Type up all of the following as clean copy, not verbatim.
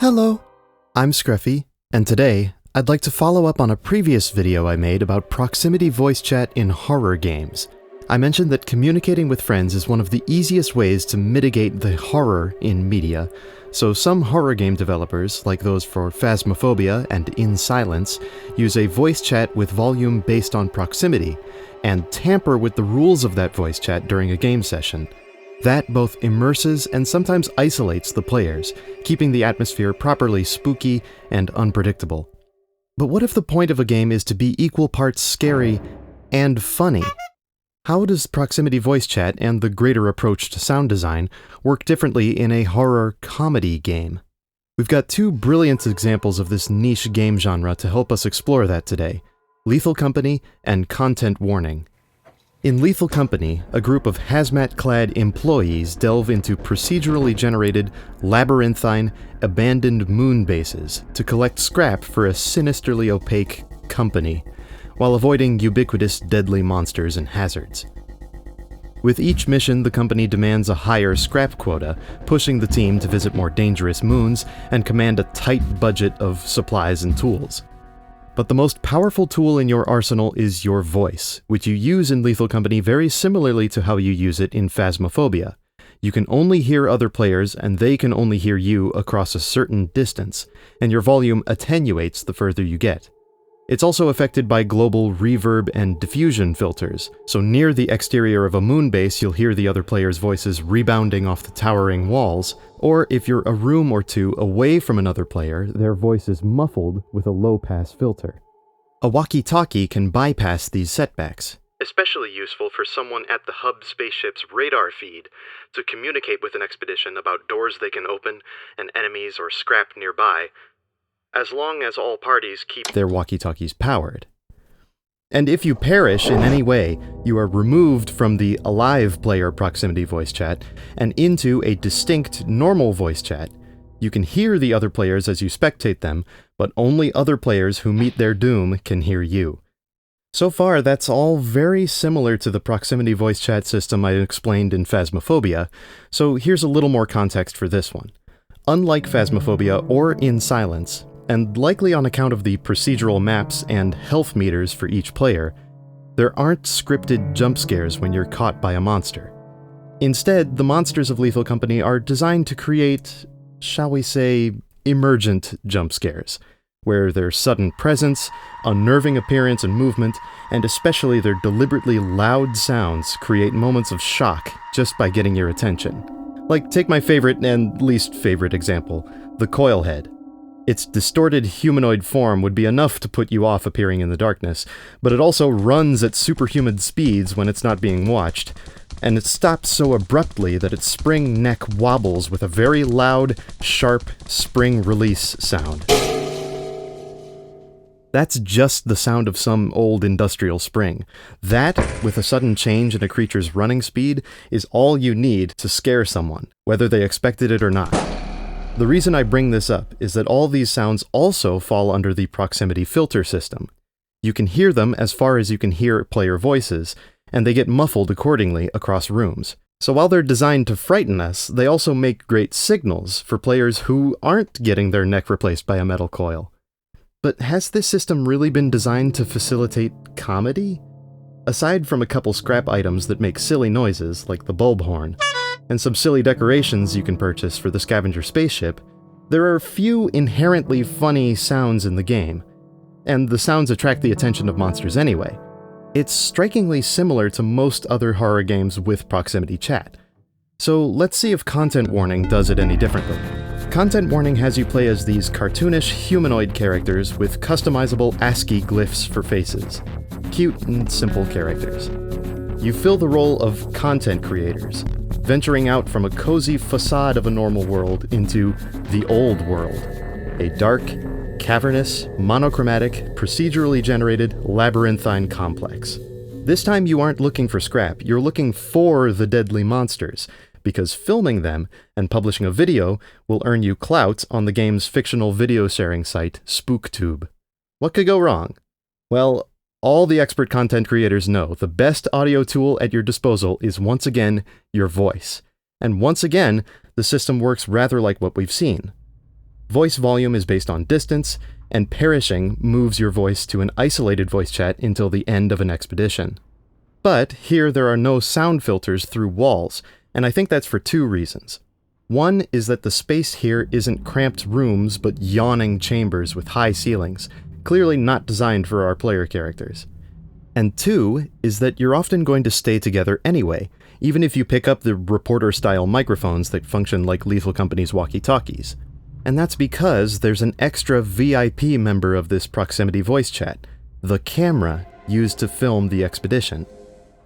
Hello, I'm Scruffy, and today I'd like to follow up on a previous video I made about proximity voice chat in horror games. I mentioned that communicating with friends is one of the easiest ways to mitigate the horror in media, so some horror game developers, like those for Phasmophobia and In Silence, use a voice chat with volume based on proximity, and tamper with the rules of that voice chat during a game session. That both immerses and sometimes isolates the players, keeping the atmosphere properly spooky and unpredictable. But what if the point of a game is to be equal parts scary and funny? How does proximity voice chat and the greater approach to sound design work differently in a horror comedy game? We've got two brilliant examples of this niche game genre to help us explore that today: Lethal Company and Content Warning. In Lethal Company, a group of hazmat-clad employees delve into procedurally generated, labyrinthine, abandoned moon bases to collect scrap for a sinisterly opaque company, while avoiding ubiquitous deadly monsters and hazards. With each mission, the company demands a higher scrap quota, pushing the team to visit more dangerous moons and command a tight budget of supplies and tools. But the most powerful tool in your arsenal is your voice, which you use in Lethal Company very similarly to how you use it in Phasmophobia. You can only hear other players, and they can only hear you across a certain distance, and your volume attenuates the further you get. It's also affected by global reverb and diffusion filters, so near the exterior of a moon base you'll hear the other players' voices rebounding off the towering walls, or if you're a room or two away from another player, their voice is muffled with a low-pass filter. A walkie-talkie can bypass these setbacks, especially useful for someone at the hub spaceship's radar feed to communicate with an expedition about doors they can open and enemies or scrap nearby, as long as all parties keep their walkie-talkies powered. And if you perish in any way, you are removed from the alive player proximity voice chat and into a distinct normal voice chat. You can hear the other players as you spectate them, but only other players who meet their doom can hear you. So far, that's all very similar to the proximity voice chat system I explained in Phasmophobia, so here's a little more context for this one. Unlike Phasmophobia or In Silence, and likely on account of the procedural maps and health meters for each player, there aren't scripted jump scares when you're caught by a monster. Instead, the monsters of Lethal Company are designed to create, shall we say, emergent jump scares, where their sudden presence, unnerving appearance and movement, and especially their deliberately loud sounds create moments of shock just by getting your attention. Like, take my favorite and least favorite example, the coil-head. Its distorted humanoid form would be enough to put you off appearing in the darkness, but it also runs at superhuman speeds when it's not being watched, and it stops so abruptly that its spring neck wobbles with a very loud, sharp spring release sound. That's just the sound of some old industrial spring. That, with a sudden change in a creature's running speed, is all you need to scare someone, whether they expected it or not. The reason I bring this up is that all these sounds also fall under the proximity filter system. You can hear them as far as you can hear player voices, and they get muffled accordingly across rooms. So while they're designed to frighten us, they also make great signals for players who aren't getting their neck replaced by a metal coil. But has this system really been designed to facilitate comedy? Aside from a couple scrap items that make silly noises, like the bulb horn, and some silly decorations you can purchase for the scavenger spaceship, there are few inherently funny sounds in the game, and the sounds attract the attention of monsters anyway. It's strikingly similar to most other horror games with proximity chat. So let's see if Content Warning does it any differently. Content Warning has you play as these cartoonish humanoid characters with customizable ASCII glyphs for faces. Cute and simple characters. You fill the role of content creators, venturing out from a cozy facade of a normal world into the old world, a dark, cavernous, monochromatic, procedurally generated, labyrinthine complex. This time you aren't looking for scrap, you're looking for the deadly monsters, because filming them and publishing a video will earn you clout on the game's fictional video sharing site, SpookTube. What could go wrong? Well, all the expert content creators know the best audio tool at your disposal is once again your voice. And once again, the system works rather like what we've seen. Voice volume is based on distance, and perishing moves your voice to an isolated voice chat until the end of an expedition. But here there are no sound filters through walls, and I think that's for two reasons. One is that the space here isn't cramped rooms but yawning chambers with high ceilings, clearly not designed for our player characters. And two is that you're often going to stay together anyway, even if you pick up the reporter-style microphones that function like Lethal Company's walkie-talkies. And that's because there's an extra VIP member of this proximity voice chat, the camera used to film the expedition.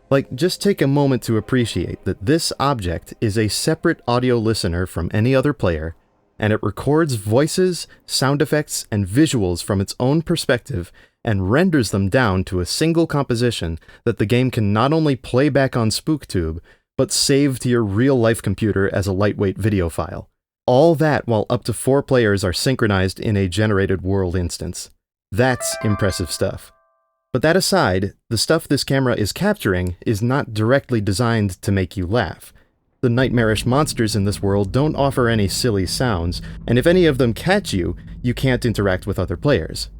Like, just take a moment to appreciate that this object is a separate audio listener from any other player, and it records voices, sound effects, and visuals from its own perspective and renders them down to a single composition that the game can not only play back on SpookTube, but save to your real-life computer as a lightweight video file. All that while up to 4 players are synchronized in a generated world instance. That's impressive stuff. But that aside, the stuff this camera is capturing is not directly designed to make you laugh. The nightmarish monsters in this world don't offer any silly sounds, and if any of them catch you, you can't interact with other players.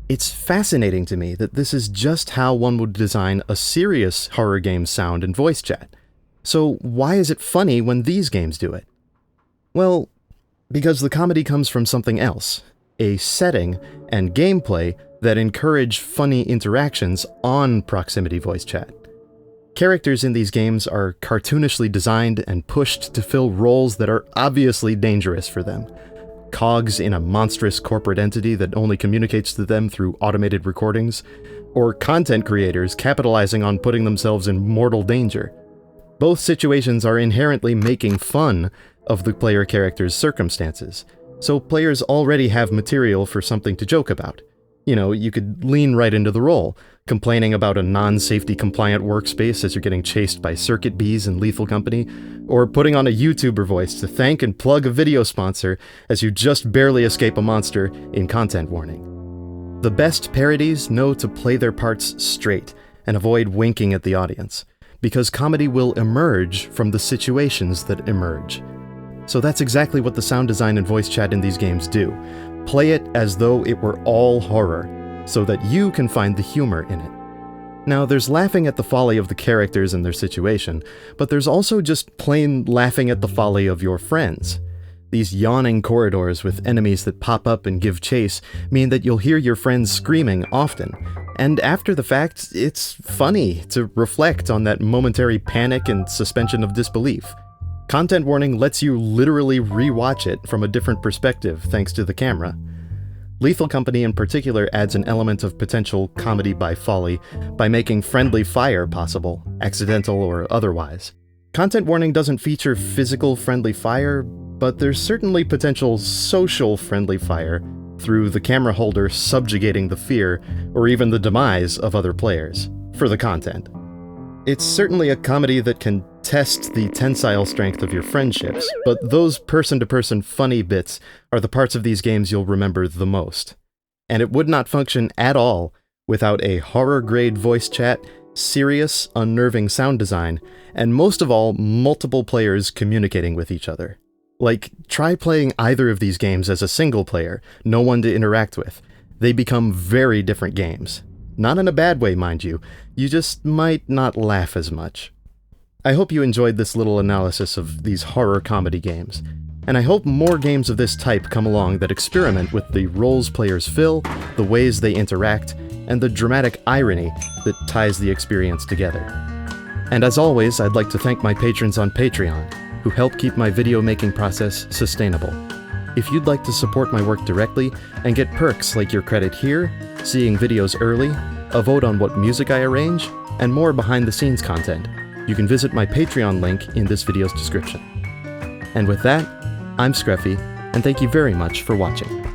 It's fascinating to me that this is just how one would design a serious horror game sound and voice chat. So why is it funny when these games do it? Well, because the comedy comes from something else, a setting and gameplay that encourage funny interactions on proximity voice chat. Characters in these games are cartoonishly designed and pushed to fill roles that are obviously dangerous for them. Cogs in a monstrous corporate entity that only communicates to them through automated recordings, or content creators capitalizing on putting themselves in mortal danger. Both situations are inherently making fun of the player character's circumstances, so players already have material for something to joke about. You know, you could lean right into the role, complaining about a non-safety compliant workspace as you're getting chased by circuit bees in Lethal Company, or putting on a YouTuber voice to thank and plug a video sponsor as you just barely escape a monster in Content Warning. The best parodies know to play their parts straight and avoid winking at the audience, because comedy will emerge from the situations that emerge. So that's exactly what the sound design and voice chat in these games do. Play it as though it were all horror, so that you can find the humor in it. Now, there's laughing at the folly of the characters and their situation, but there's also just plain laughing at the folly of your friends. These yawning corridors with enemies that pop up and give chase mean that you'll hear your friends screaming often, and after the fact, it's funny to reflect on that momentary panic and suspension of disbelief. Content Warning lets you literally rewatch it from a different perspective thanks to the camera. Lethal Company in particular adds an element of potential comedy by folly by making friendly fire possible, accidental or otherwise. Content Warning doesn't feature physical friendly fire, but there's certainly potential social friendly fire through the camera holder subjugating the fear or even the demise of other players, for the content. It's certainly a comedy that can test the tensile strength of your friendships, but those person-to-person funny bits are the parts of these games you'll remember the most. And it would not function at all without a horror-grade voice chat, serious, unnerving sound design, and most of all, multiple players communicating with each other. Like, try playing either of these games as a single player, no one to interact with. They become very different games. Not in a bad way, mind you. You just might not laugh as much. I hope you enjoyed this little analysis of these horror comedy games, and I hope more games of this type come along that experiment with the roles players fill, the ways they interact, and the dramatic irony that ties the experience together. And as always, I'd like to thank my patrons on Patreon, who help keep my video making process sustainable. If you'd like to support my work directly and get perks like your credit here, seeing videos early, a vote on what music I arrange, and more behind-the-scenes content, you can visit my Patreon link in this video's description. And with that, I'm Scruffy, and thank you very much for watching.